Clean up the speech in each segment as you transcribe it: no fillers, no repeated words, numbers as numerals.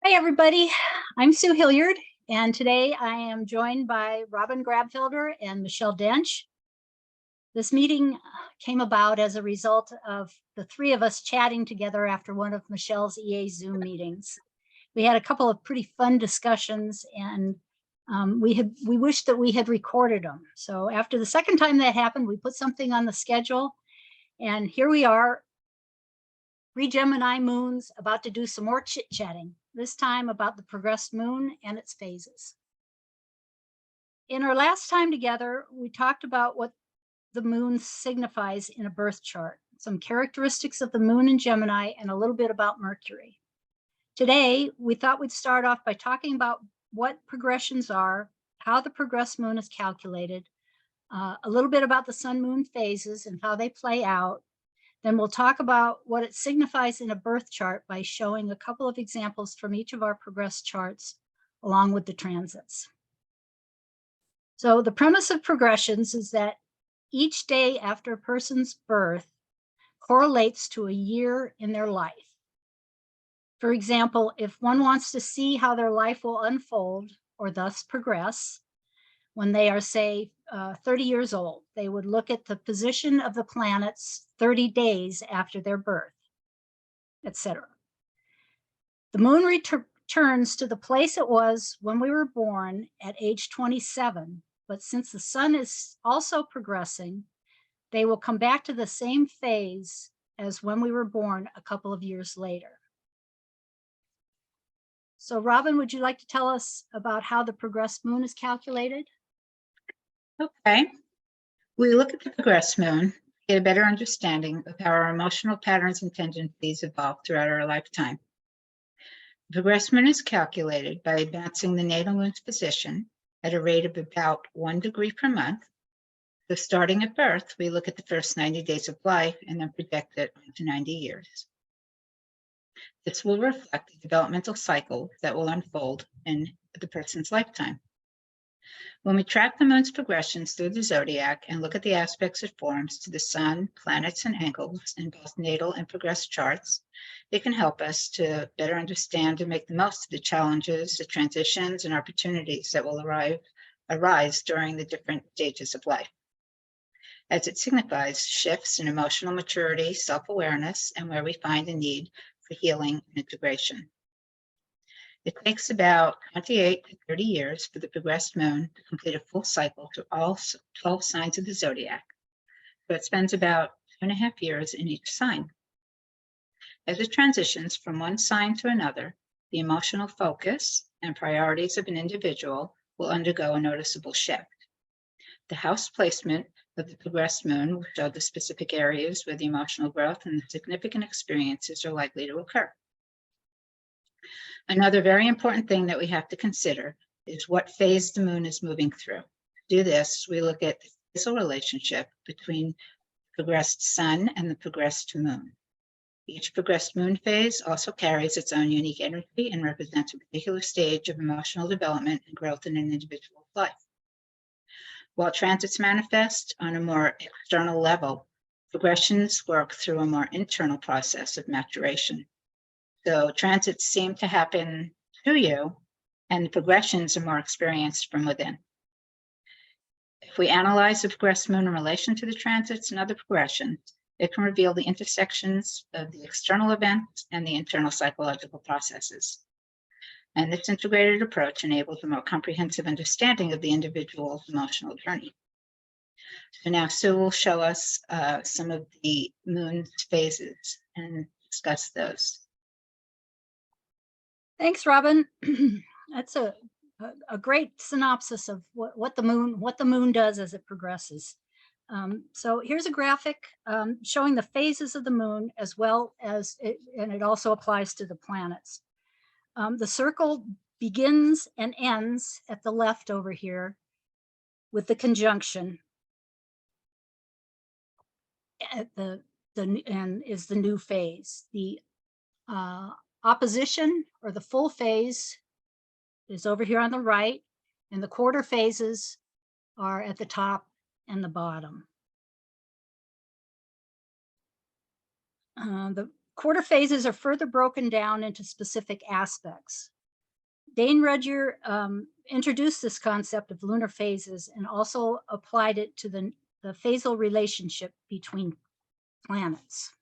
Hi, everybody. I'm Sue Hillyard, and today I am joined by Robin Grabfelder and Michelle Dench. This meeting came about as a result of the three of us chatting together after one of Michelle's EA Zoom meetings. We had a couple of pretty fun discussions, and we wished that we had recorded them. So after the second time that happened, we put something on the schedule, and here we are, Gemini Moons, about to do some more chit-chatting, this time about the progressed moon and its phases. In our last time together, we talked about what the moon signifies in a birth chart, some characteristics of the moon in Gemini, and a little bit about Mercury. Today, we thought we'd start off by talking about what progressions are, how the progressed moon is calculated, a little bit about the sun-moon phases and how they play out. Then we'll talk about what it signifies in a birth chart by showing a couple of examples from each of our progressed charts, along with the transits. So the premise of progressions is that each day after a person's birth correlates to a year in their life. For example, if one wants to see how their life will unfold or thus progress, when they are, say, 30 years old, they would look at the position of the planets 30 days after their birth, etc. The moon returns to the place it was when we were born at age 27, but since the sun is also progressing, they will come back to the same phase as when we were born a couple of years later. So Robin, would you like to tell us about how the progressed moon is calculated? Okay. We look at the progressed moon to get a better understanding of how our emotional patterns and tendencies evolve throughout our lifetime. The progressed moon is calculated by advancing the natal moon's position at a rate of about 1 degree per month. So starting at birth, we look at the first 90 days of life and then project it into 90 years. This will reflect the developmental cycle that will unfold in the person's lifetime. When we track the moon's progressions through the zodiac and look at the aspects it forms to the sun, planets, and angles in both natal and progressed charts, it can help us to better understand and make the most of the challenges, the transitions, and opportunities that will arise during the different stages of life, as it signifies shifts in emotional maturity, self-awareness, and where we find a need for healing and integration. It takes about 28 to 30 years for the progressed moon to complete a full cycle through all 12 signs of the zodiac. So it spends about 2.5 years in each sign. As it transitions from one sign to another, the emotional focus and priorities of an individual will undergo a noticeable shift. The house placement of the progressed moon will show the specific areas where the emotional growth and the significant experiences are likely to occur. Another very important thing that we have to consider is what phase the moon is moving through. To do this, we look at the physical relationship between the progressed sun and the progressed moon. Each progressed moon phase also carries its own unique energy and represents a particular stage of emotional development and growth in an individual's life. While transits manifest on a more external level, progressions work through a more internal process of maturation. So transits seem to happen to you, and the progressions are more experienced from within. If we analyze the progressed moon in relation to the transits and other progressions, it can reveal the intersections of the external events and the internal psychological processes. And this integrated approach enables a more comprehensive understanding of the individual's emotional journey. So now Sue will show us some of the moon's phases and discuss those. Thanks, Robin. That's a great synopsis of what the moon does as it progresses. So here's a graphic showing the phases of the moon, as well as and it also applies to the planets. The circle begins and ends at the left over here with the conjunction at and is the new phase. The opposition, or the full phase, is over here on the right, and the quarter phases are at the top and the bottom. The quarter phases are further broken down into specific aspects. Dane Rudger introduced this concept of lunar phases and also applied it to the phasal relationship between planets.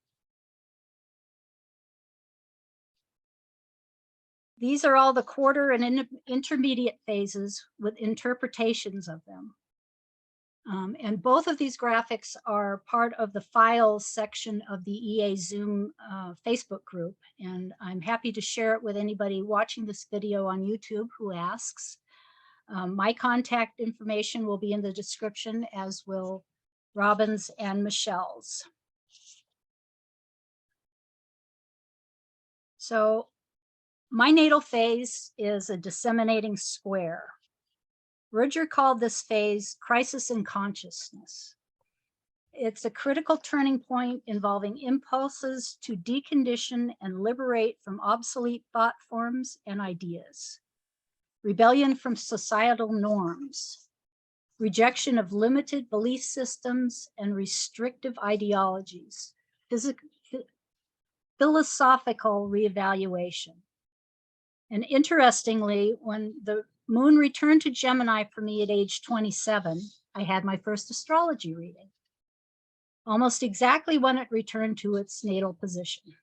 These are all the quarter and intermediate phases with interpretations of them. And both of these graphics are part of the files section of the EA Zoom Facebook group. And I'm happy to share it with anybody watching this video on YouTube who asks. My contact information will be in the description, as will Robin's and Michelle's. So my natal phase is a disseminating square. Rudger called this phase crisis in consciousness. It's a critical turning point involving impulses to decondition and liberate from obsolete thought forms and ideas, rebellion from societal norms, rejection of limited belief systems and restrictive ideologies, philosophical reevaluation. And interestingly, when the moon returned to Gemini for me at age 27, I had my first astrology reading, almost exactly when it returned to its natal position.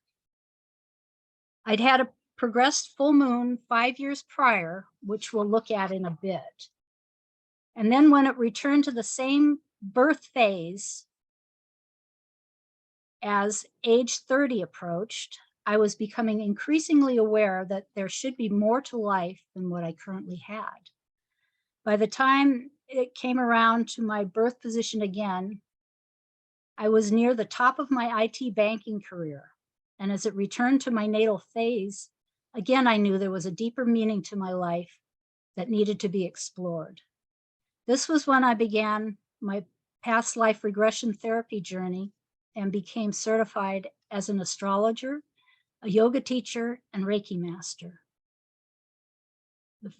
I'd had a progressed full moon 5 years prior, which we'll look at in a bit. And then when it returned to the same birth phase as age 30 approached, I was becoming increasingly aware that there should be more to life than what I currently had. By the time it came around to my birth position again, I was near the top of my IT banking career. And as it returned to my natal phase, again, I knew there was a deeper meaning to my life that needed to be explored. This was when I began my past life regression therapy journey and became certified as an astrologer, a yoga teacher, and Reiki master.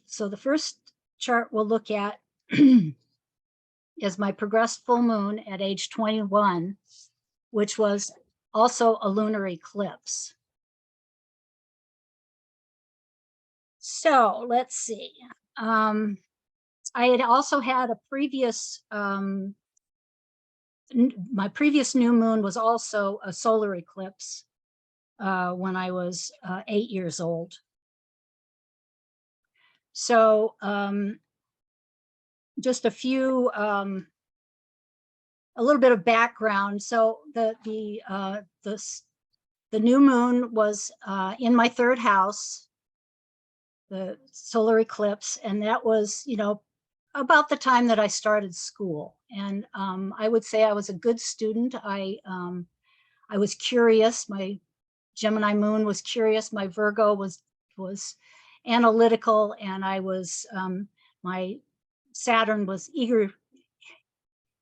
So the first chart we'll look at is my progressed full moon at age 21, which was also a lunar eclipse. So let's see. I had also had a previous, my previous new moon was also a solar eclipse when I was 8 years old. So just a few, a little bit of background. So the new moon was in my third house, the solar eclipse, and that was, you know, about the time that I started school. And I would say I was a good student. I was curious. My Gemini moon was curious. My Virgo was analytical, and I was my Saturn was eager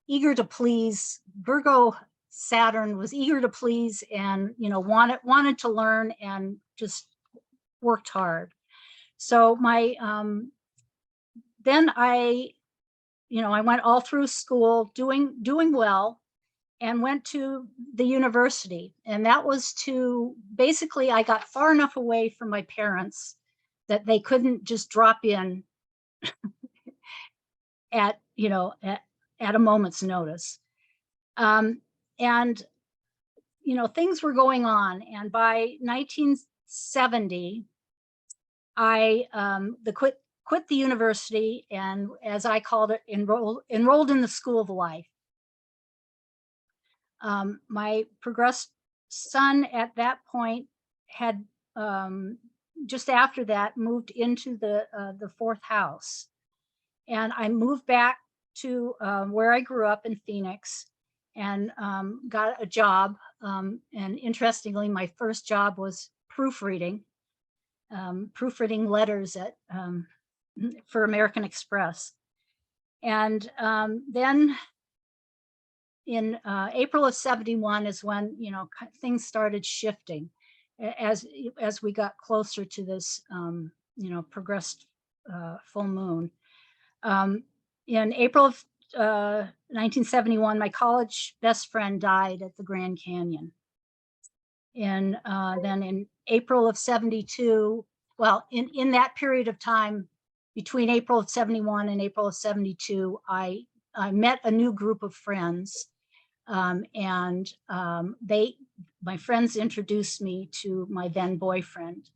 to please. Virgo Saturn was eager to please, and wanted to learn and just worked hard. So my then I went all through school doing well, and went to the university. And that was to basically, I got far enough away from my parents that they couldn't just drop in at a moment's notice. And things were going on. And by 1970, I quit the university, and, as I called it, enrolled in the School of Life. My progressed son at that point had just after that moved into the fourth house, and I moved back to where I grew up in Phoenix, and got a job. And interestingly, my first job was proofreading letters for American Express. And then in April of 71 is when things started shifting as we got closer to this progressed full moon. In April of 1971, my college best friend died at the Grand Canyon. And then in April of 72, well, in that period of time, between April of 71 and April of 72, I met a new group of friends. And my friends introduced me to my then boyfriend,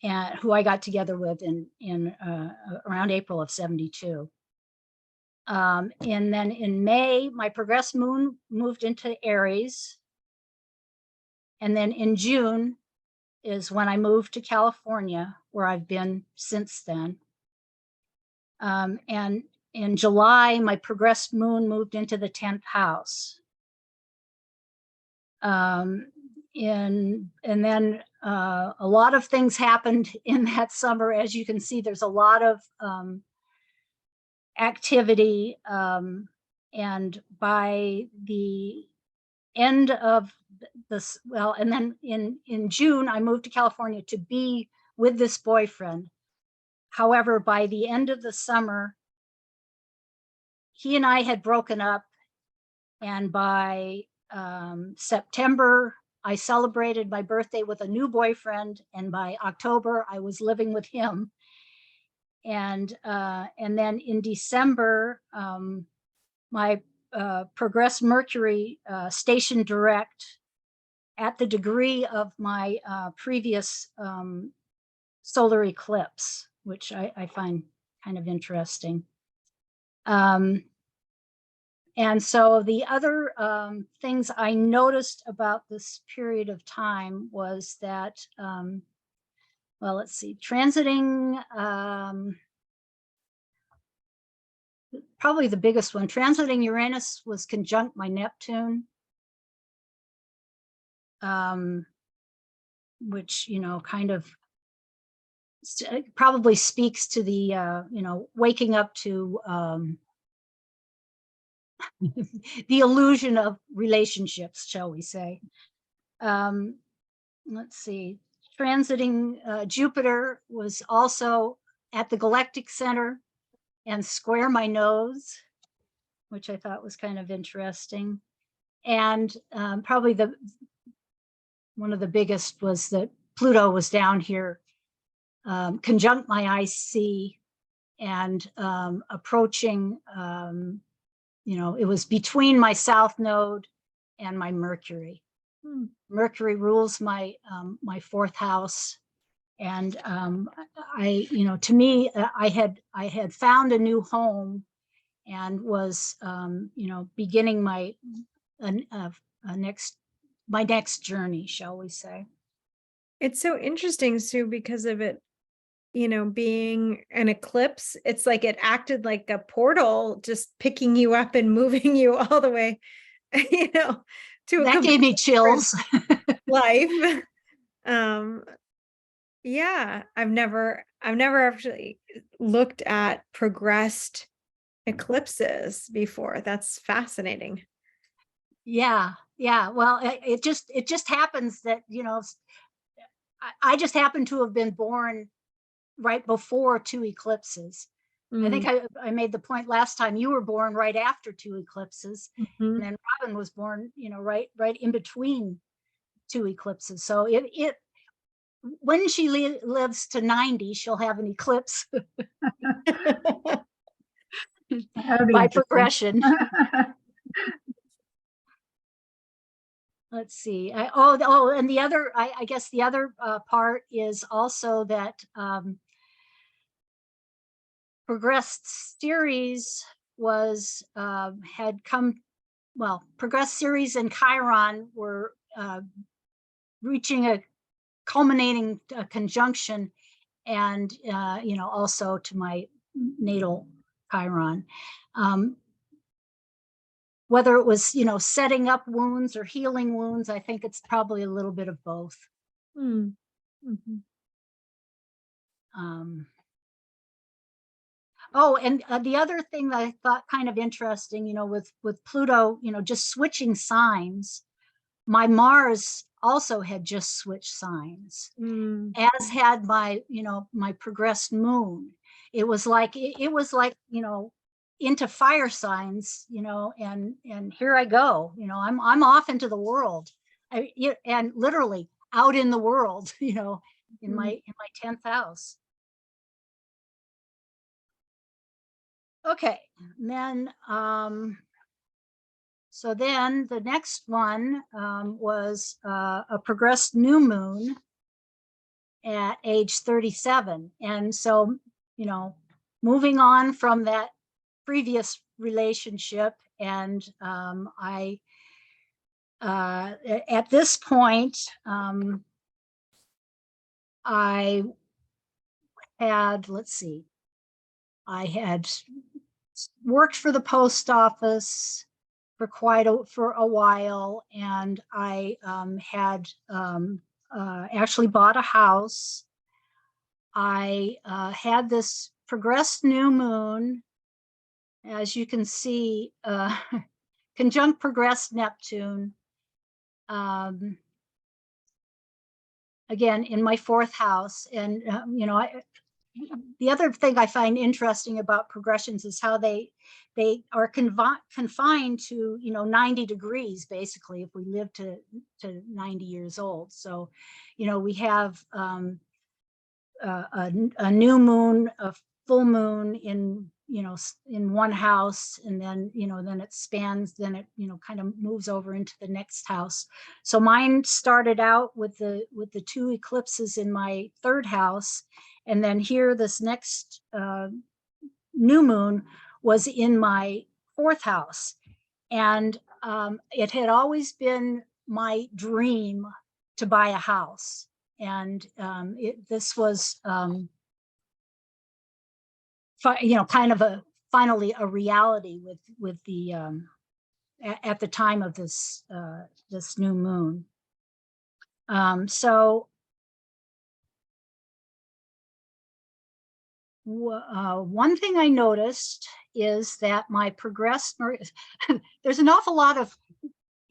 and who I got together with in around April of 72. And then in May, my progressed moon moved into Aries. And then in June is when I moved to California, where I've been since then. And in July, my progressed moon moved into the 10th house. And then a lot of things happened in that summer. As you can see, there's a lot of activity. And by the end of this, well, and then in June, I moved to California to be with this boyfriend. However, by the end of the summer, he and I had broken up. And by September, I celebrated my birthday with a new boyfriend. And by October, I was living with him. And then in December, my progressed Mercury stationed direct at the degree of my previous solar eclipse, which I find kind of interesting. And so the other things I noticed about this period of time was that, well, let's see, transiting, probably the biggest one, transiting Uranus was conjunct my Neptune, which, kind of probably speaks to the, waking up to the illusion of relationships, shall we say. Let's see, transiting Jupiter was also at the galactic center and square my nose, which I thought was kind of interesting. And probably one of the biggest was that Pluto was down here, conjunct my IC, and approaching, it was between my South Node and my Mercury. Mercury rules my my 4th house, and to me, I had found a new home, and was beginning my next journey, shall we say. It's so interesting, Sue, because of it, being an eclipse. It's like it acted like a portal, just picking you up and moving you all the way, to that gave me chills. Life. Yeah, I've never actually looked at progressed eclipses before. That's fascinating. Yeah. Well, it just happens that, I just happen to have been born right before 2 eclipses. I think I made the point last time, you were born right after 2 eclipses. And then Robin was born, right in between 2 eclipses. So when she lives to 90, she'll have an eclipse by progression. Let's see. And the other, I guess the other part is also that progressed Ceres was progressed Ceres and Chiron were reaching a culminating conjunction, and also to my natal Chiron. Whether it was, setting up wounds or healing wounds, I think it's probably a little bit of both. Oh, and the other thing that I thought kind of interesting, with Pluto, just switching signs, my Mars also had just switched signs, as had my, my progressed moon. It was like, into fire signs, and here I go, I'm off into the world, and literally out in the world, in my 10th house. Okay, and then so then the next one was a progressed new moon at age 37. And so, you know, moving on from that previous relationship, and at this point, I had, let's see, I had worked for the post office for for a while, and I had actually bought a house. I had this progressed new moon, as you can see, conjunct progressed Neptune. Again, in my 4th house. And, you know, the other thing I find interesting about progressions is how they are confined to, you know, 90 degrees, basically, if we live to 90 years old. So, you know, we have a new moon, a full moon in, you know, in one house, and then, you know, then it spans, then it, you know, kind of moves over into the next house. So mine started out with the 2 eclipses in my 3rd house, and then here this next new moon was in my 4th house. And it had always been my dream to buy a house. And this was, you know, kind of finally a reality with the, at the time of this, this new moon. So one thing I noticed is that my progressed, there's an awful lot of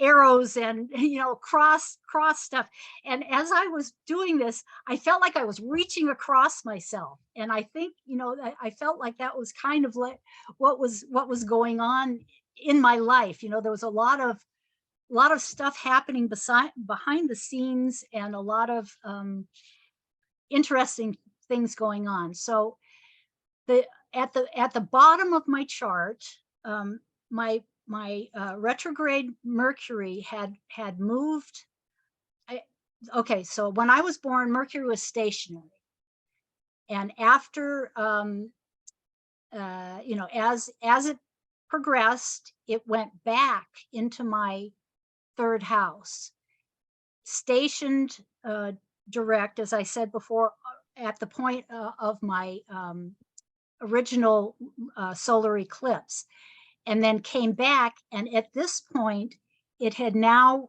arrows and, you know, cross stuff. And as I was doing this, I felt like I was reaching across myself. And I think, you know, I felt like that was kind of like what was going on in my life. You know, there was a lot of stuff happening behind the scenes, and a lot of interesting things going on. So at the bottom of my chart, my retrograde Mercury had moved. Okay, so when I was born, Mercury was stationary, and after you know, as it progressed, it went back into my 3rd house, stationed direct, as I said before, at the point of my original solar eclipse, and then came back. And at this point, it had now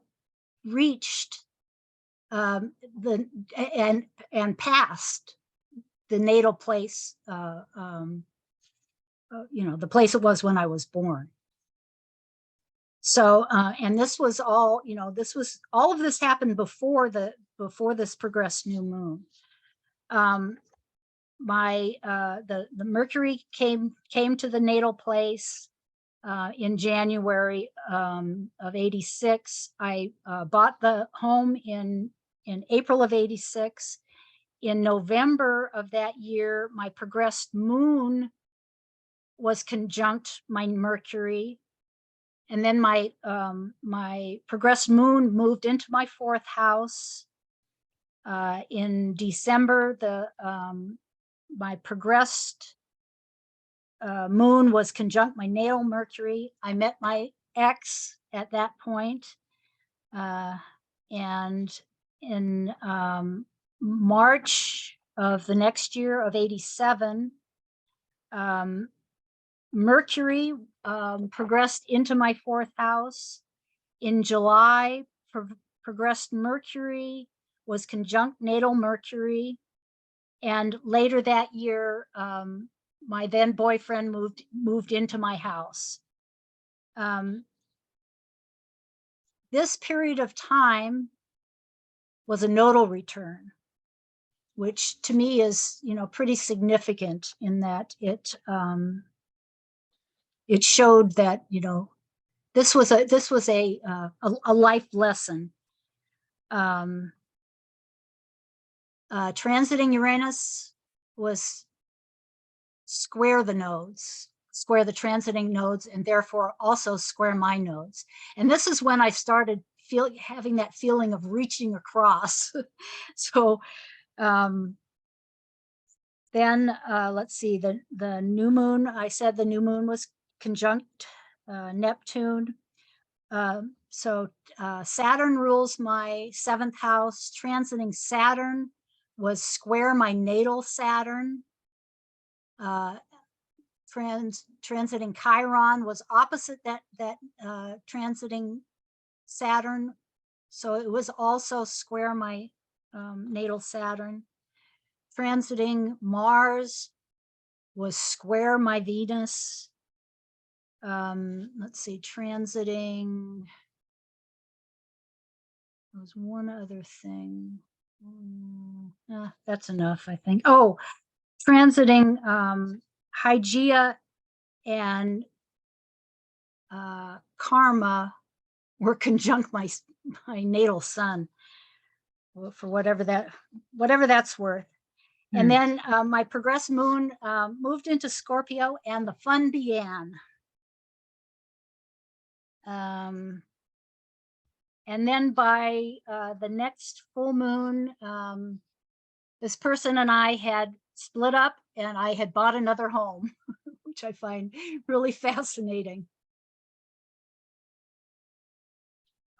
reached and passed the natal place, you know, the place it was when I was born. So, and this was all, you know, all of this happened before this progressed new moon. The Mercury came to the natal place in January of 86. I bought the home in April of 86. In November of that year, my progressed moon was conjunct my Mercury. And then my progressed moon moved into my 4th house. In December, my progressed moon was conjunct my natal Mercury. I met my ex at that point. And in March of the next year of 87, Mercury progressed into my 4th house. In July, progressed Mercury was conjunct natal Mercury. And later that year, my then boyfriend moved into my house. This period of time was a nodal return, which to me is, you know, pretty significant in that it showed that, you know, this was a life lesson. transiting Uranus was square the nodes, square the transiting nodes, and therefore also square my nodes. And this is when I started having that feeling of reaching across. So then let's see, the new moon, I said the new moon was conjunct Neptune. So Saturn rules my 7th house. Transiting Saturn was square my natal Saturn. Transiting Chiron was opposite that transiting Saturn. So it was also square my natal Saturn. Transiting Mars was square my Venus. Let's see, transiting, there was one other thing. That's enough, I think. Oh, transiting Hygeia and Karma were conjunct my natal sun, for whatever that's worth. And then my progressed moon moved into Scorpio, and the fun began. And then by the next full moon, this person and I had split up, and I had bought another home, which I find really fascinating.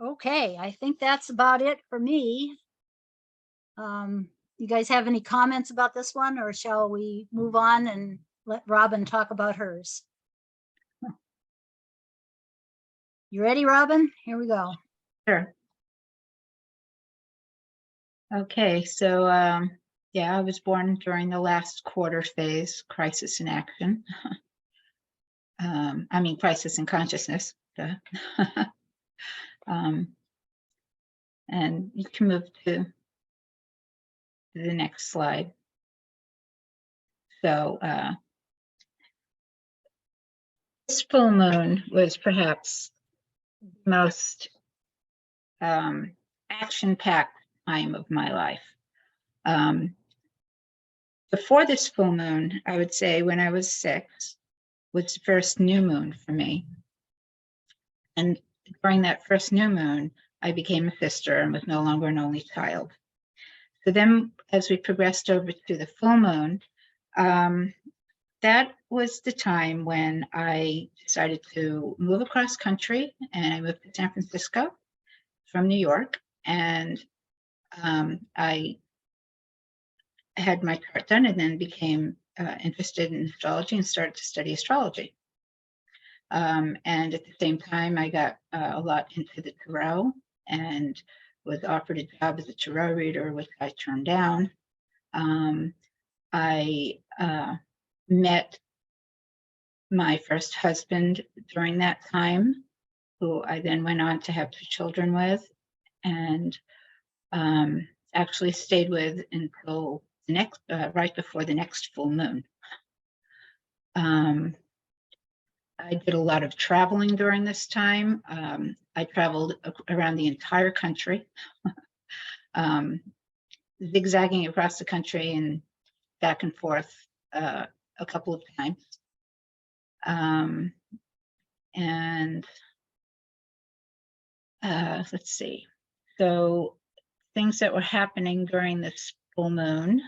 Okay, I think that's about it for me. You guys have any comments about this one, or shall we move on and let Robin talk about hers? You ready, Robin? Here we go. Sure. Okay, so yeah, I was born during the last quarter phase, crisis in action. I mean, crisis in consciousness. And you can move to the next slide. So this full moon was perhaps the most action-packed time of my life. Before this full moon, I would say when I was 6, was the first new moon for me. And during that first new moon, I became a sister and was no longer an only child. So then as we progressed over to the full moon, that was the time when I decided to move across country, and I moved to San Francisco from New York. And I had my chart done and then became interested in astrology and started to study astrology. And at the same time, I got a lot into the tarot and was offered a job as a tarot reader, which I turned down. I met my first husband during that time, who I then went on to have 2 children with, and actually stayed with until the next, right before the next full moon. I did a lot of traveling during this time. I traveled around the entire country, zigzagging across the country and back and forth a couple of times. And let's see. So things that were happening during this full moon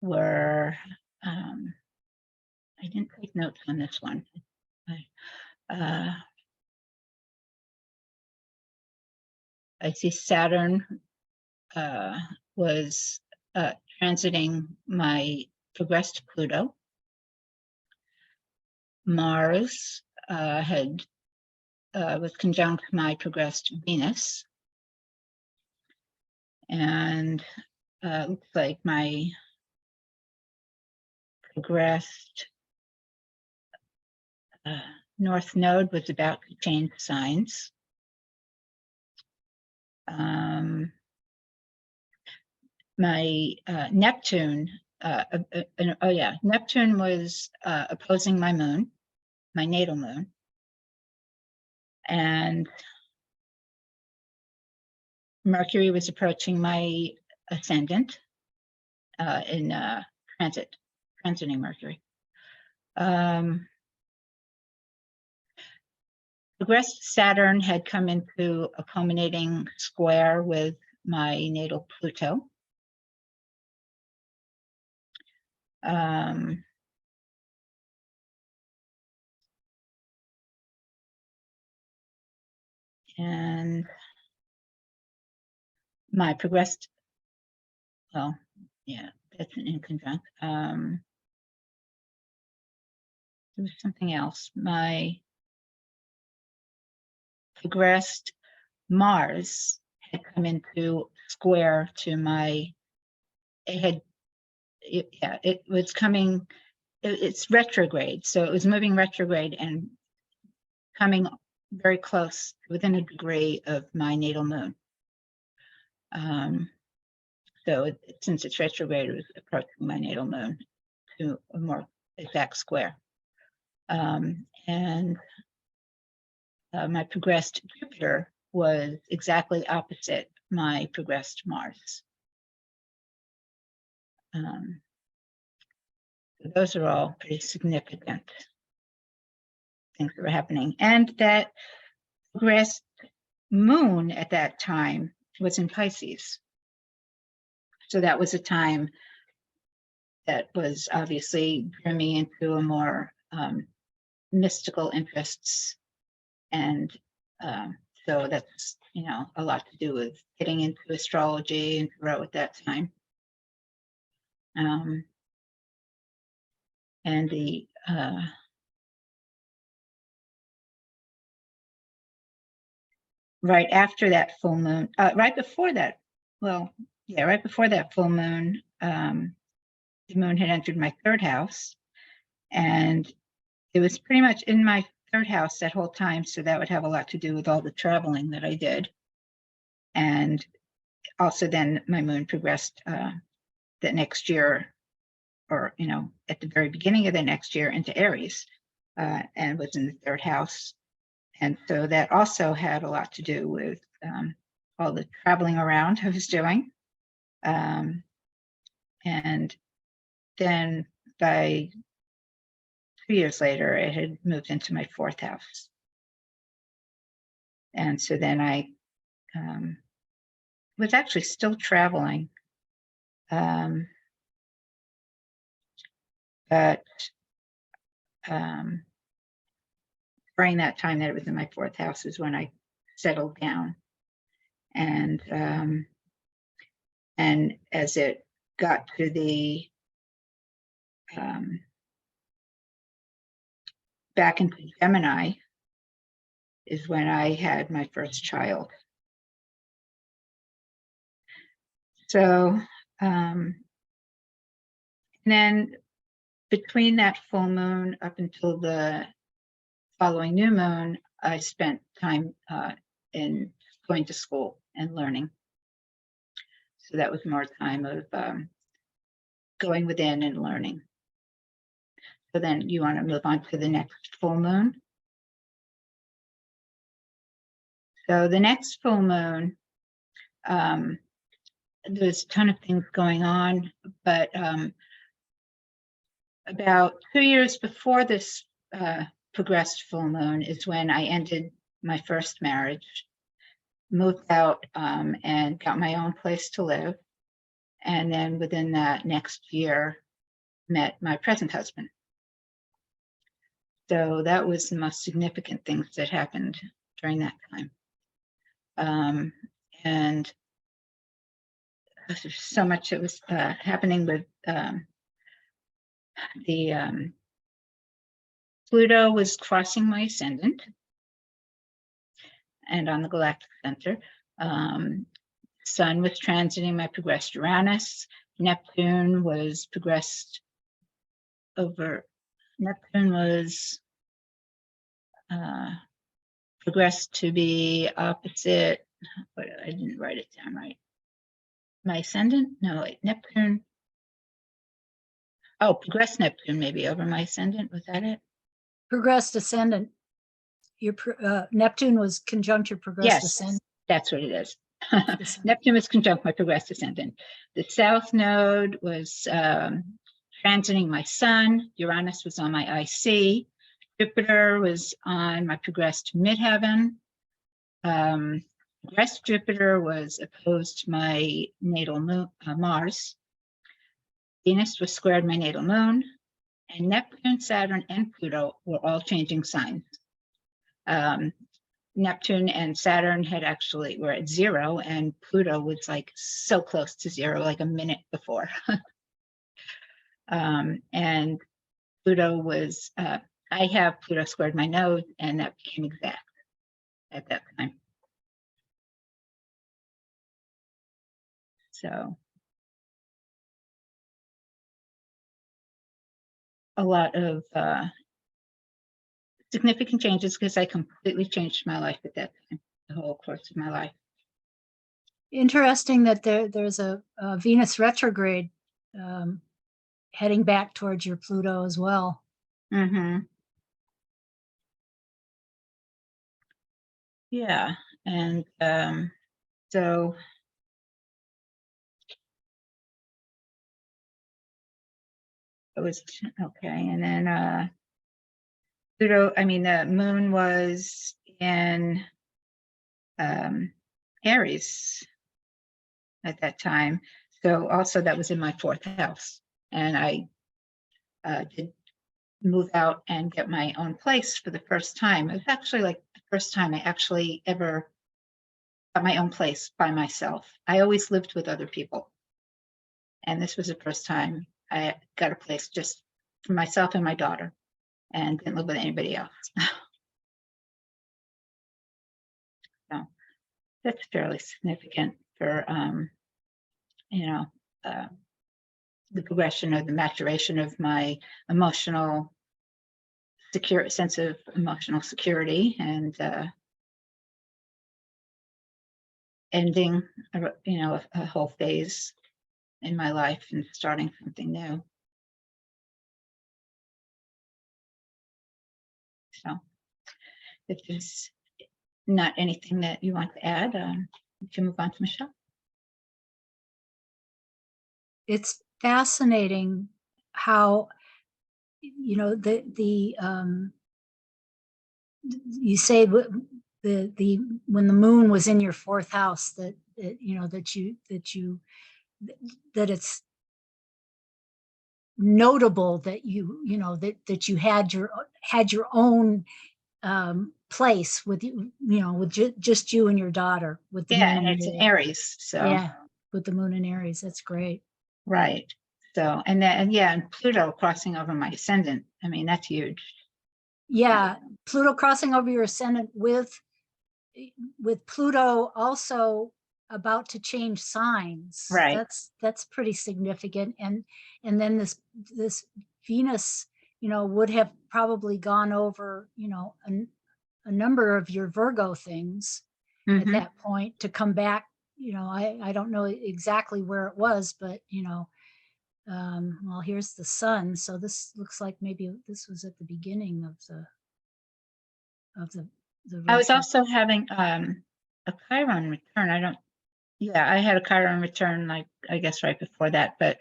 were, I didn't take notes on this one. I see Saturn was transiting my progressed Pluto. Mars was conjunct my progressed Venus. And looks like my progressed North Node was about to change signs. My Neptune, Neptune was opposing my moon, my natal moon. And Mercury was approaching my ascendant, transiting Mercury. Progressed Saturn had come into a culminating square with my natal Pluto. And my progressed, well, yeah, that's an inconjunct. There was something else. My progressed Mars had come into square to my, it was coming, it's retrograde. So it was moving retrograde and coming very close, within a degree of my natal moon. So since it's retrograde, it was approaching my natal moon to a more exact square. And my progressed Jupiter was exactly opposite my progressed Mars. So those are all pretty significant things that were happening. And that progressed moon at that time was in Pisces. So that was a time that was obviously drew me into a more mystical interests. And so that's, a lot to do with getting into astrology and tarot at that time. And the right after that full moon, right before that, right before that full moon, the moon had entered my third house, and it was pretty much in my third house that whole time. So that would have a lot to do with all the traveling that I did. And also then my moon progressed that next year, or, at the very beginning of the next year, into Aries, and was in the third house. And so that also had a lot to do with all the traveling around I was doing. And then by 2 years later, it had moved into my fourth house. And so then I was actually still traveling. But during that time that it was in my fourth house is when I settled down. And as it got to the back into Gemini is when I had my first child. So and then between that full moon up until the following new moon, I spent time in going to school and learning. So that was more time of going within and learning. So then you want to move on to the next full moon. So the next full moon, there's a ton of things going on, but about 2 years before this progressed full moon is when I ended my first marriage, moved out and got my own place to live. And then within that next year, met my present husband. So that was the most significant things that happened during that time. And there's so much that was happening with the Pluto was crossing my ascendant and on the galactic center. Sun was transiting my progressed Uranus. Neptune was progressed over. Neptune was progressed to be opposite, but I didn't write it down right. My ascendant? No, wait, Neptune. Oh, progressed Neptune maybe over my ascendant. Was that it? Progressed ascendant. Your Neptune was conjunct your progressed Yes, ascendant. that's what it is. the sun. Neptune was conjunct my progressed ascendant. The south node was transiting my sun. Uranus was on my IC. Jupiter was on my progressed midheaven. Progressed Jupiter was opposed to my natal moon, Mars. Venus was squared my natal moon. And Neptune, Saturn, and Pluto were all changing signs. Neptune and Saturn were at 0, and Pluto was like so close to 0, like a minute before. And Pluto was, I have Pluto squared my node, and that became exact at that time. So a lot of significant changes, because I completely changed my life at that time, the whole course of my life. Interesting that there's a Venus retrograde heading back towards your Pluto as well. Mm-hmm. Yeah, and so it was okay, and then Pluto, the moon was in Aries at that time. So also that was in my 4th house. And I did move out and get my own place for the first time. It was actually like the first time I actually ever got my own place by myself. I always lived with other people. And this was the first time I got a place just for myself and my daughter, and didn't live with anybody else. So that's fairly significant for, the progression of the maturation of my sense of emotional security, and ending, a whole phase in my life and starting something new. So if there's not anything that you want to add, we can move on to Michelle. It's fascinating how, you say when the moon was in your 4th house, that it's notable that you had your own place with just you and your daughter, with the moon and it's in Aries, so yeah, with the moon in Aries. That's great. Right. So, and Pluto crossing over my ascendant. That's huge. Yeah, Pluto crossing over your ascendant with Pluto also about to change signs. Right. That's pretty significant. And then this Venus, would have probably gone over, a number of your Virgo things at that point to come back. I don't know exactly where it was, but well, here's the sun. So this looks like maybe this was at the beginning of the I was also having a Chiron return. I had a Chiron return, like, I guess right before that, but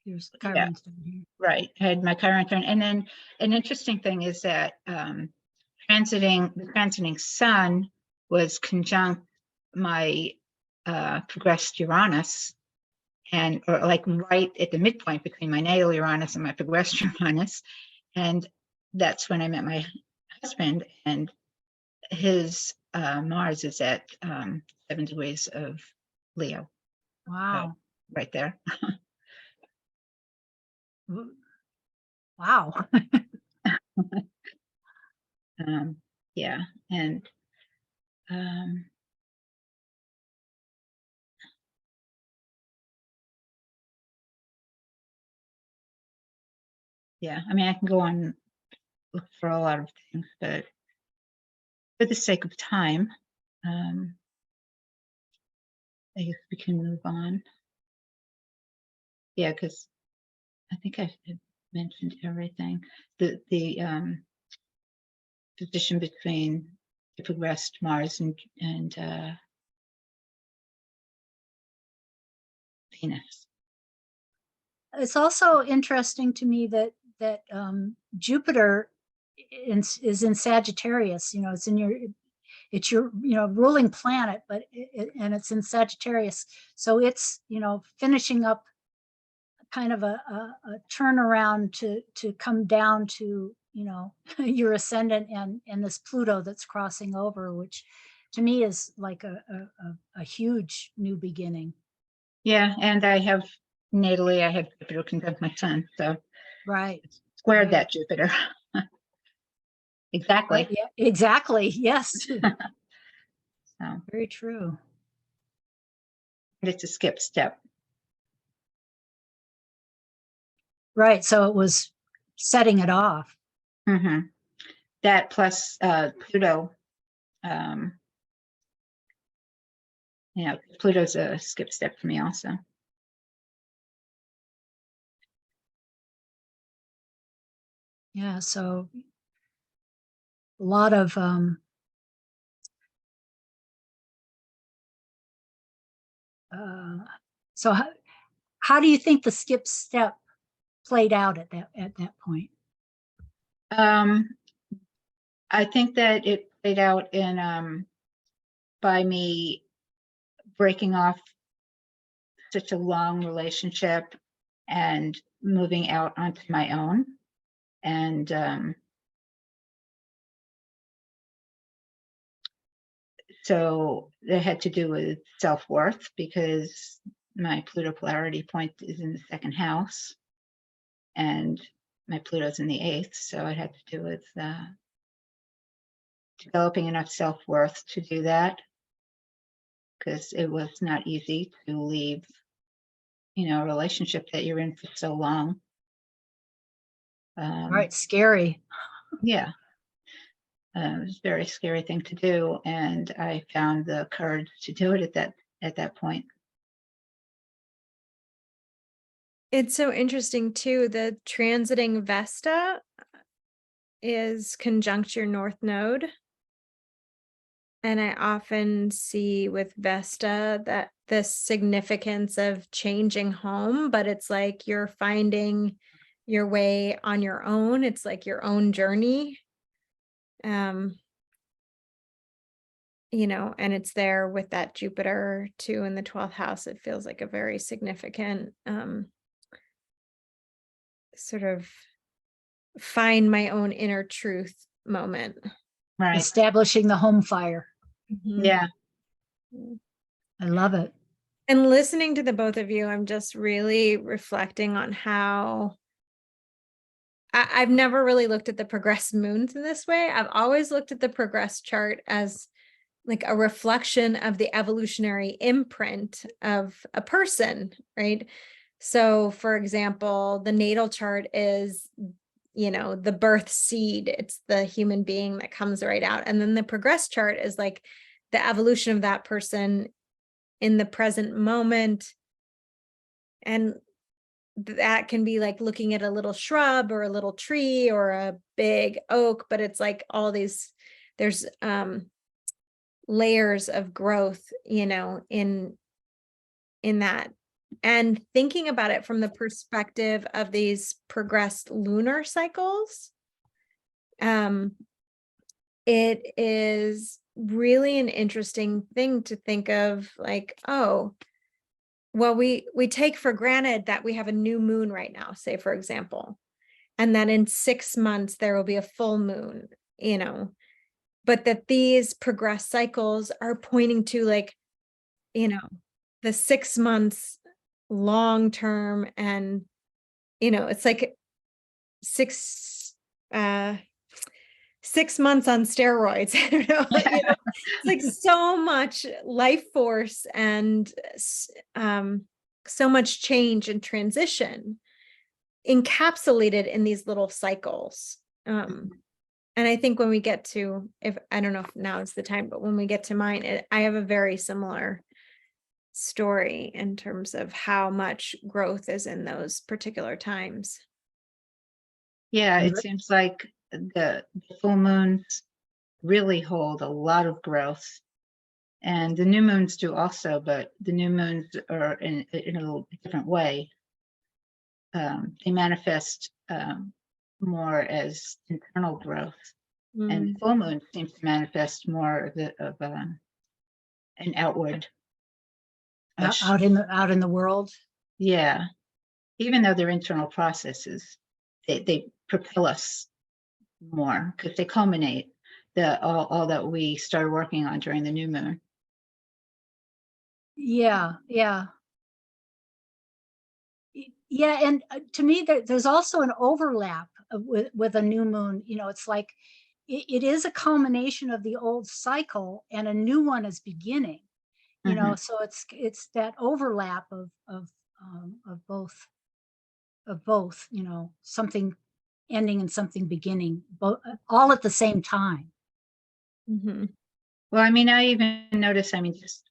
here's Chiron's down here. Right. I had my Chiron return. And then an interesting thing is that the transiting sun was conjunct my progressed Uranus, or like right at the midpoint between my natal Uranus and my progressed Uranus. And that's when I met my husband, and his Mars is at 7 degrees of Leo. Wow. Right there. Wow. Yeah. And yeah, I can go on look for a lot of things, but for the sake of time, I guess we can move on. Yeah, because I think I had mentioned everything. The position between the progressed Mars and Venus. It's also interesting to me that Jupiter is in Sagittarius. It's in your ruling planet, but and it's in Sagittarius. So it's finishing up kind of a turnaround to come down to your ascendant and this Pluto that's crossing over, which to me is like a huge new beginning. Yeah, and I have Jupiter conjunct my Sun, so Right. squared Right. that Jupiter. Exactly. Yeah, exactly. Yes. So Very true. it's a skip step. Right. So it was setting it off. Mm-hmm. That plus Pluto. Pluto's a skip step for me also. Yeah. So a lot of so how do you think the skip step played out at that point? I think that it played out in by me breaking off such a long relationship and moving out onto my own. And so that had to do with self-worth, because my Pluto polarity point is in the second house and my Pluto's in the 8th. So it had to do with developing enough self-worth to do that, because it was not easy to leave a relationship that you're in for so long. Right. Scary. Yeah. It was a very scary thing to do, and I found the courage to do it at that point. It's so interesting too. The transiting Vesta is conjunct your North Node. And I often see with Vesta that this significance of changing home, but it's like you're finding your way on your own. It's like your own journey. And it's there with that Jupiter too in the 12th house. It feels like a very significant sort of find my own inner truth moment. Right. Establishing the home fire. Mhm. Yeah. I love it. And listening to the both of you, I'm just really reflecting on how I've never really looked at the progressed moons in this way. I've always looked at the progressed chart as like a reflection of the evolutionary imprint of a person, right? So, for example, the natal chart is, the birth seed. It's the human being that comes right out. And then the progressed chart is like the evolution of that person in the present moment. And that can be like looking at a little shrub or a little tree or a big oak, but it's like all these, there's layers of growth, in that. And thinking about it from the perspective of these progressed lunar cycles, it is really an interesting thing to think of, like, oh, well, we take for granted that we have a new moon right now, say, for example, and that in 6 months there will be a full moon, but that these progressed cycles are pointing to, like, the 6 months long term, and it's like 6 months on steroids. I don't know. It's like so much life force and so much change and transition encapsulated in these little cycles. And I think when we get to, if I don't know if now is the time, but when we get to mine, I have a very similar story in terms of how much growth is in those particular times. Yeah, it seems like the full moons really hold a lot of growth. And the new moons do also, but the new moons are in a little different way. They manifest more as internal growth, and the full moon seems to manifest more of an outward. Out in the world. Yeah, even though they're internal processes, they propel us more because they culminate all that we started working on during the new moon. Yeah, yeah. Yeah, and to me, there's also an overlap with a new moon. You know, it's like it is a culmination of the old cycle, and a new one is beginning. You know, so it's that overlap of both. You know, something ending and something beginning, both all at the same time. Well, I mean, I even notice, I mean, just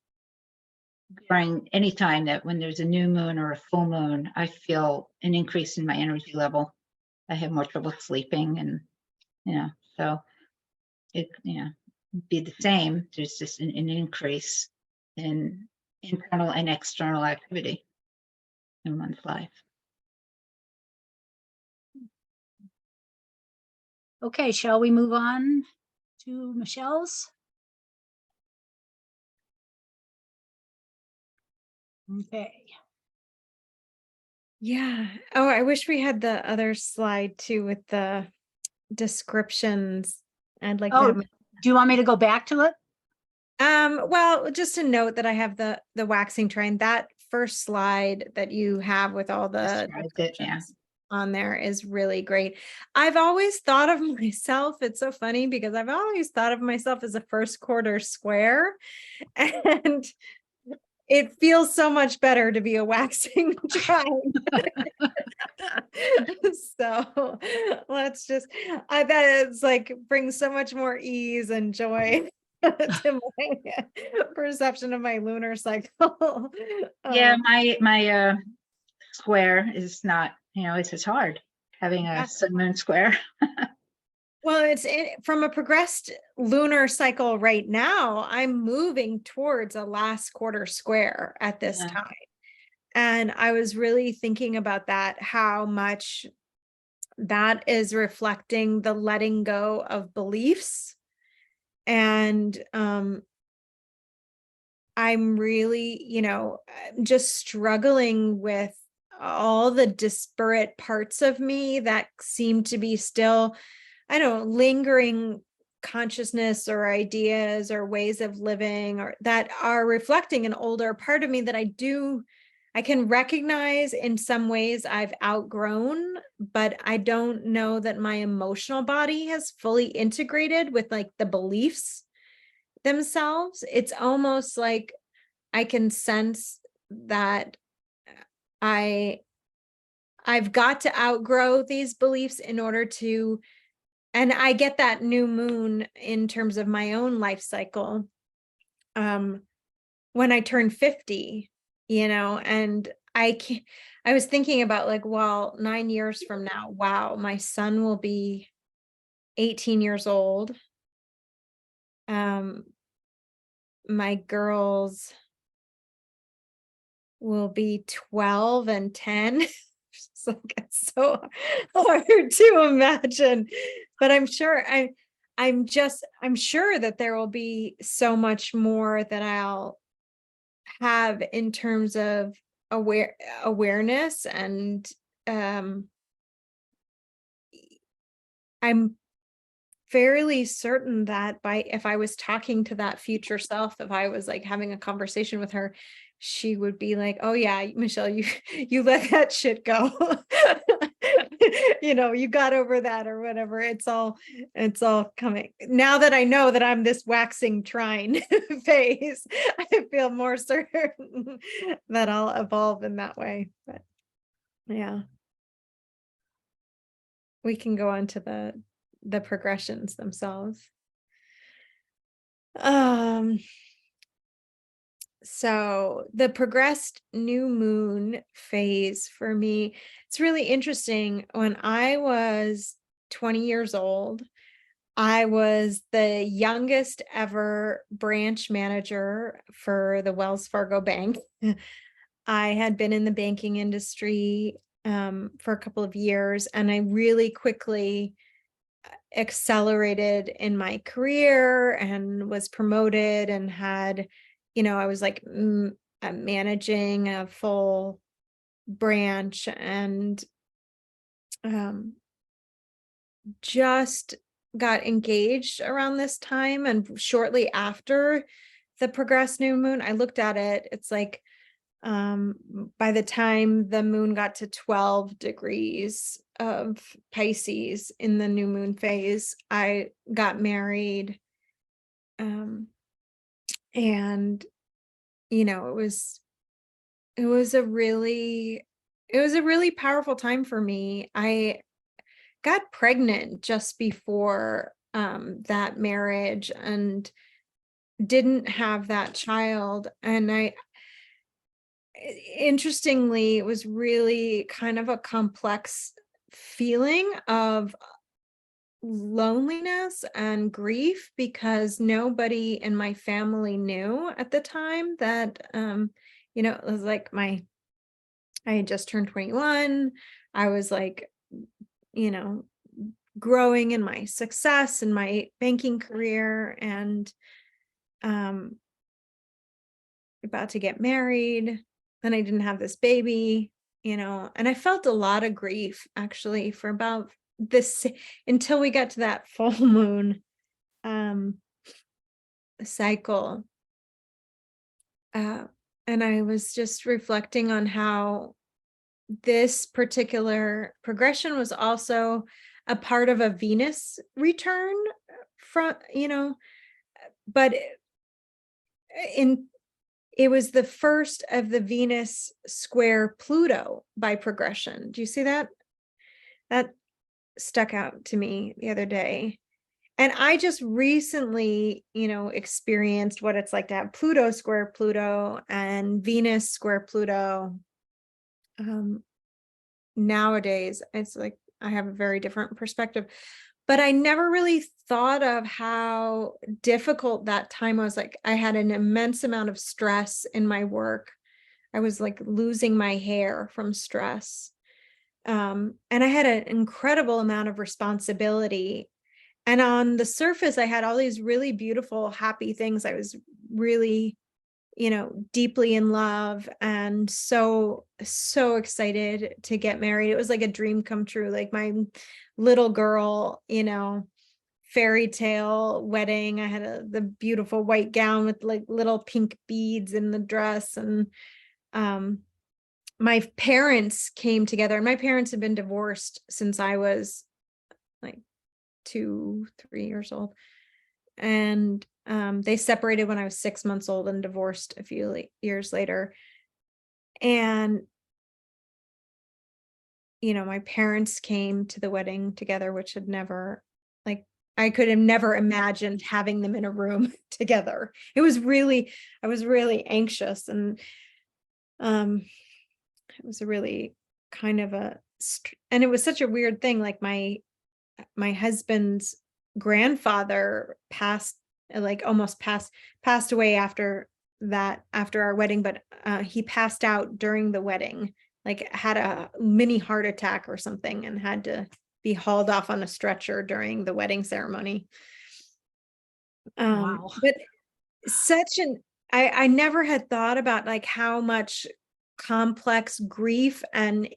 during any time that when there's a new moon or a full moon, I feel an increase in my energy level. I have more trouble sleeping, and so it be the same. There's just an increase in internal and external activity in one's life. Okay, shall we move on to Michelle's? Okay. Yeah. Oh, I wish we had the other slide too with the descriptions. I'd like to Oh, have do you want me to go back to it? well, just to note that I have the waxing trine. That first slide that you have with all the descriptions on there is really great. I've always thought of myself, it's so funny because I've always thought of myself as a first quarter square, and it feels so much better to be a waxing trine. So let's just, I bet it's like brings so much more ease and joy to my perception of my lunar cycle. Yeah, my square is not, it's just hard having a sun moon square. Well, it's from a progressed lunar cycle right now, I'm moving towards a last quarter square at this time. And I was really thinking about that, how much that is reflecting the letting go of beliefs. And I'm really, just struggling with all the disparate parts of me that seem to be still, I don't know, lingering consciousness or ideas or ways of living, or that are reflecting an older part of me that I can recognize in some ways I've outgrown, but I don't know that my emotional body has fully integrated with like the beliefs themselves. It's almost like I can sense that I've got to outgrow these beliefs in order to, and I get that new moon in terms of my own life cycle when I turn 50, and I was thinking about like, well, 9 years from now, wow, my son will be 18 years old. My girls will be 12 and 10. It's like, it's so hard to imagine, but I'm sure I'm sure that there will be so much more that I'll have in terms of awareness, and I'm fairly certain that if I was talking to that future self, if I was like having a conversation with her, she would be like, oh yeah, Michelle, you let that shit go. You got over that or whatever. It's all coming. Now that I know that I'm this waxing trine phase, I feel more certain that I'll evolve in that way. But yeah. We can go on to the progressions themselves. So the progressed new moon phase for me, it's really interesting. When I was 20 years old, I was the youngest ever branch manager for the Wells Fargo Bank. I had been in the banking industry for a couple of years, and I really quickly accelerated in my career and was promoted and had, I was like managing a full branch, and just got engaged around this time. And shortly after the progressed new moon, I looked at it, it's like by the time the moon got to 12 degrees of Pisces in the new moon phase, I got married. And it was a really powerful time for me. I got pregnant just before that marriage and didn't have that child. And interestingly, it was really kind of a complex feeling of loneliness and grief, because nobody in my family knew at the time that, it was like I had just turned 21. I was like, growing in my success in my banking career, and about to get married. And I didn't have this baby, and I felt a lot of grief actually for about this until we got to that full moon cycle. And I was just reflecting on how this particular progression was also a part of a Venus return from, but it was the first of the Venus square Pluto by progression. Do you see that? That stuck out to me the other day. And I just recently, experienced what it's like to have Pluto square Pluto and Venus square Pluto. Nowadays, it's like I have a very different perspective, but I never really thought of how difficult that time was. Like, I had an immense amount of stress in my work. I was like losing my hair from stress. And I had an incredible amount of responsibility. And on the surface, I had all these really beautiful, happy things. I was really, deeply in love and so excited to get married. It was like a dream come true, like my little girl, fairy tale wedding. I had the beautiful white gown with like little pink beads in the dress. And my parents came together, and my parents had been divorced since I was like 2-3 years old. And they separated when I was 6 months old and divorced a few years later. And, my parents came to the wedding together, which had never, like, I could have never imagined having them in a room together. I was really anxious. And it was a really kind of and it was such a weird thing. Like my husband's grandfather almost passed away after our wedding, but he passed out during the wedding, like had a mini heart attack or something, and had to be hauled off on a stretcher during the wedding ceremony. Wow. But I never had thought about like how much complex grief and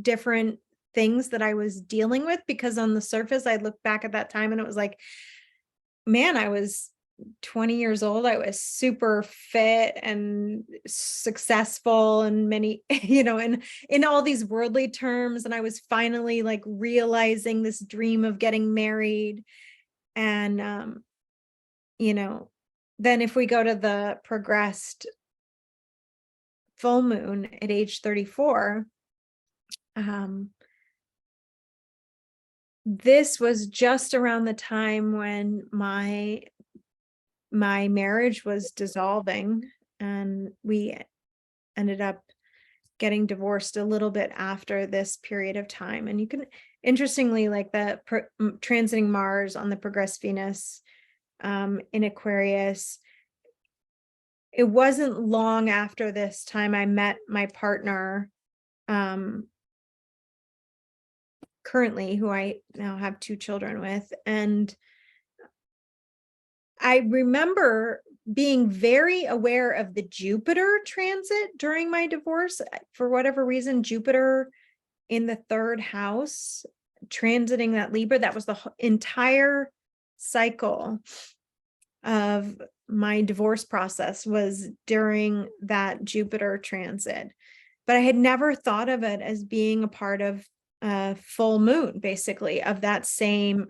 different things that I was dealing with, because on the surface, I looked back at that time and it was like, man, I was 20 years old. I was super fit and successful and many, in all these worldly terms. And I was finally like realizing this dream of getting married. And, then if we go to the progressed full moon at age 34, this was just around the time when my marriage was dissolving, and we ended up getting divorced a little bit after this period of time. And interestingly, like the transiting Mars on the progressed Venus in Aquarius, it wasn't long after this time I met my partner, currently, who I now have 2 children with. And I remember being very aware of the Jupiter transit during my divorce. For whatever reason, Jupiter in the 3rd house, transiting that Libra, that was the entire cycle of my divorce process was during that Jupiter transit. But I had never thought of it as being a part of a full moon, basically, of that same,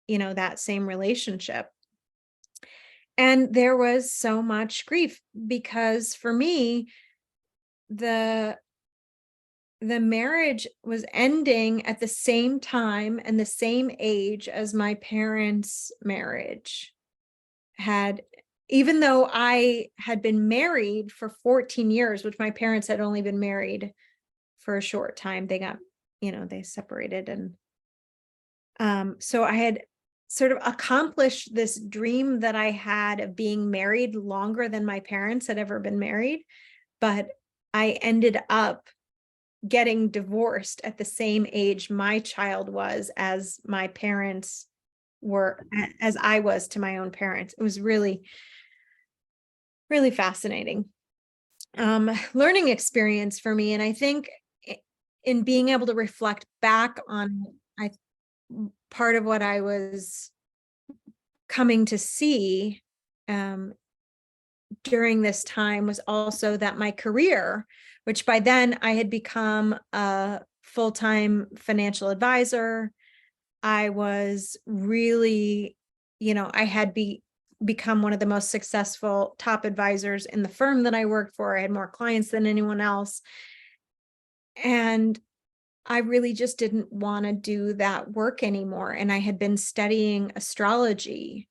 that same relationship. And there was so much grief because for me, the marriage was ending at the same time and the same age as my parents' marriage had, even though I had been married for 14 years, which my parents had only been married for a short time. They got, they separated. And so I had sort of accomplished this dream that I had of being married longer than my parents had ever been married. But I ended up getting divorced at the same age my child was as my parents were, as I was to my own parents. It was really, really fascinating learning experience for me. And I think in being able to reflect back on, part of what I was coming to see during this time was also that my career, which by then I had become a full-time financial advisor. I was really, I had become one of the most successful top advisors in the firm that I worked for. I had more clients than anyone else. And I really just didn't want to do that work anymore. And I had been studying astrology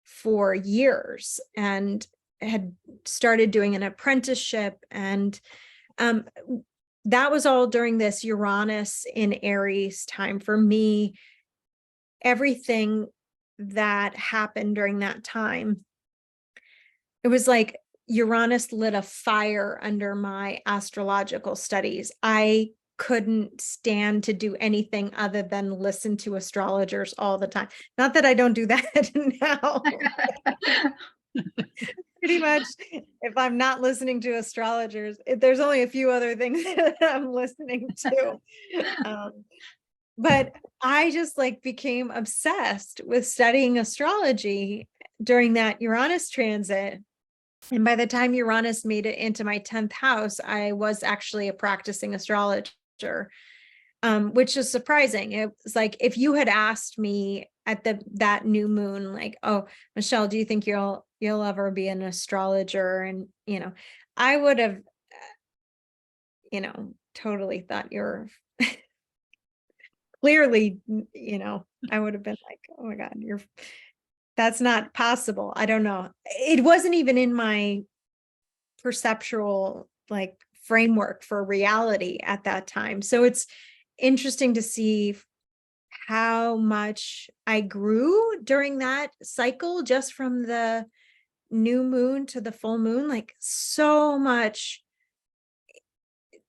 for years and had started doing an apprenticeship. And that was all during this Uranus in Aries time for me. Everything that happened during that time, it was like Uranus lit a fire under my astrological studies. I couldn't stand to do anything other than listen to astrologers all the time. Not that I don't do that now. Pretty much, if I'm not listening to astrologers, there's only a few other things that I'm listening to. But I just became obsessed with studying astrology during that Uranus transit. And by the time Uranus made it into my 10th house, I was actually a practicing astrologer, which is surprising. It was like, if you had asked me at that new moon, oh, Michelle, do you think you'll ever be an astrologer? And, I would have, totally thought you're clearly, I would have been like, oh my God, that's not possible. I don't know. It wasn't even in my perceptual framework for reality at that time. So it's interesting to see how much I grew during that cycle, just from the new moon to the full moon, so much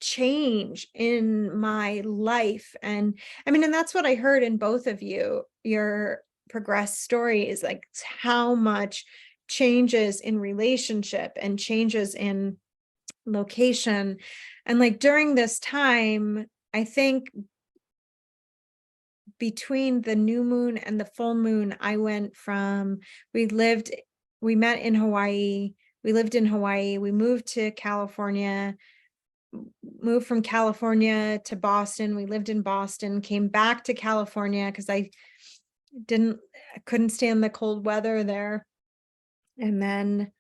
change in my life. And I mean, and that's what I heard in both of your progressed story, is how much changes in relationship and changes in location. And during this time, I think between the new moon and the full moon, I went from, we met in Hawaii, we lived in Hawaii, we moved to California, moved from California to Boston. We lived in Boston, came back to California because I couldn't stand the cold weather there. And then,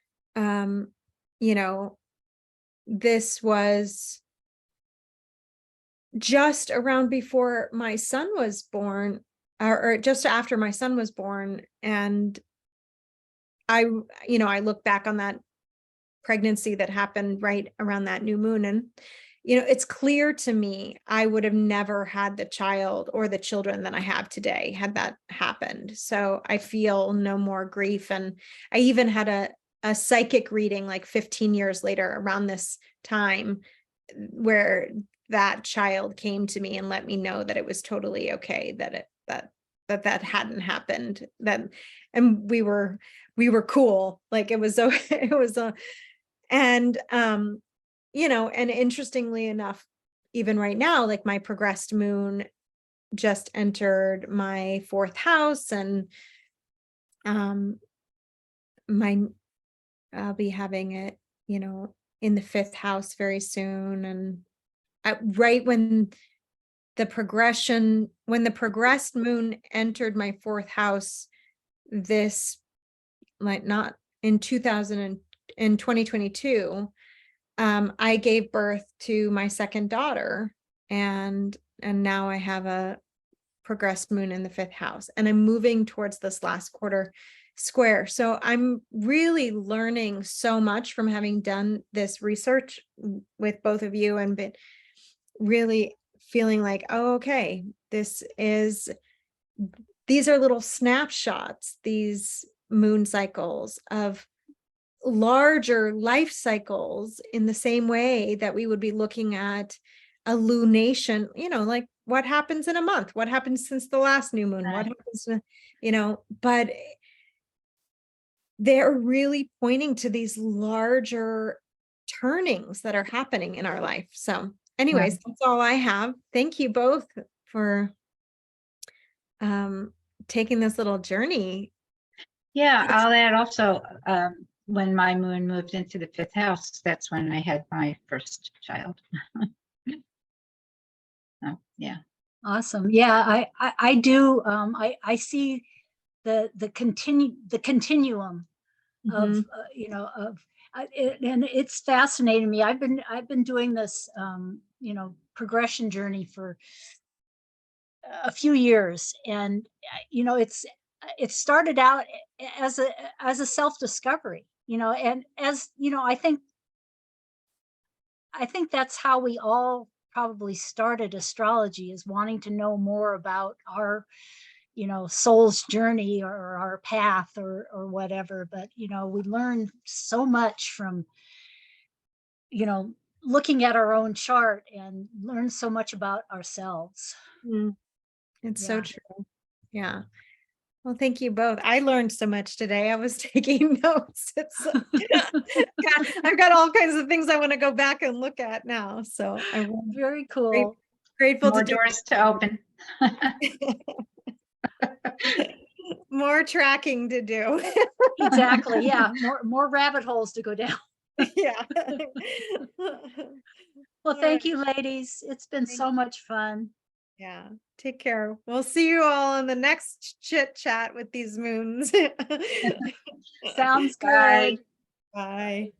this was just around before my son was born, or just after my son was born. And I look back on that pregnancy that happened right around that new moon, and it's clear to me I would have never had the child or the children that I have today had that happened. So I feel no more grief. And I even had a psychic reading like 15 years later around this time where that child came to me and let me know that it was totally okay, that hadn't happened, and we were cool. Like it was and and interestingly enough, even right now, like my progressed moon just entered my 4th house, and I'll be having it, in the 5th house very soon. And right when the progressed moon entered my 4th house, this, like, not in 2022, I gave birth to my 2nd daughter, and now I have a progressed moon in the 5th house, and I'm moving towards this last quarter square. So I'm really learning so much from having done this research with both of you, and been really feeling like, oh, okay, these are little snapshots, these moon cycles of larger life cycles, in the same way that we would be looking at a lunation, like what happens in a month, what happens since the last new moon, what happens, but they're really pointing to these larger turnings that are happening in our life. So anyways, that's all I have. Thank you both for taking this little journey. Yeah, I'll add also, when my moon moved into the 5th house, that's when I had my first child. Oh, yeah. Awesome. Yeah, I do. I see the continuum of and it's fascinating me. I've been doing this progression journey for a few years, and it started out as a self-discovery, and as I think that's how we all probably started astrology, is wanting to know more about our soul's journey, or our path, or whatever. But we learn so much from looking at our own chart, and learn so much about ourselves. It's so true. Yeah. Well, thank you both. I learned so much today. I was taking notes. I've got all kinds of things I want to go back and look at now. So I'm very cool. Grateful More to doors to open. more tracking to do. Exactly. Yeah. More rabbit holes to go down. Yeah. Well, thank you, ladies. It's been so much fun. Yeah. Take care. We'll see you all in the next chit chat with these moons. Sounds good. Bye. Bye.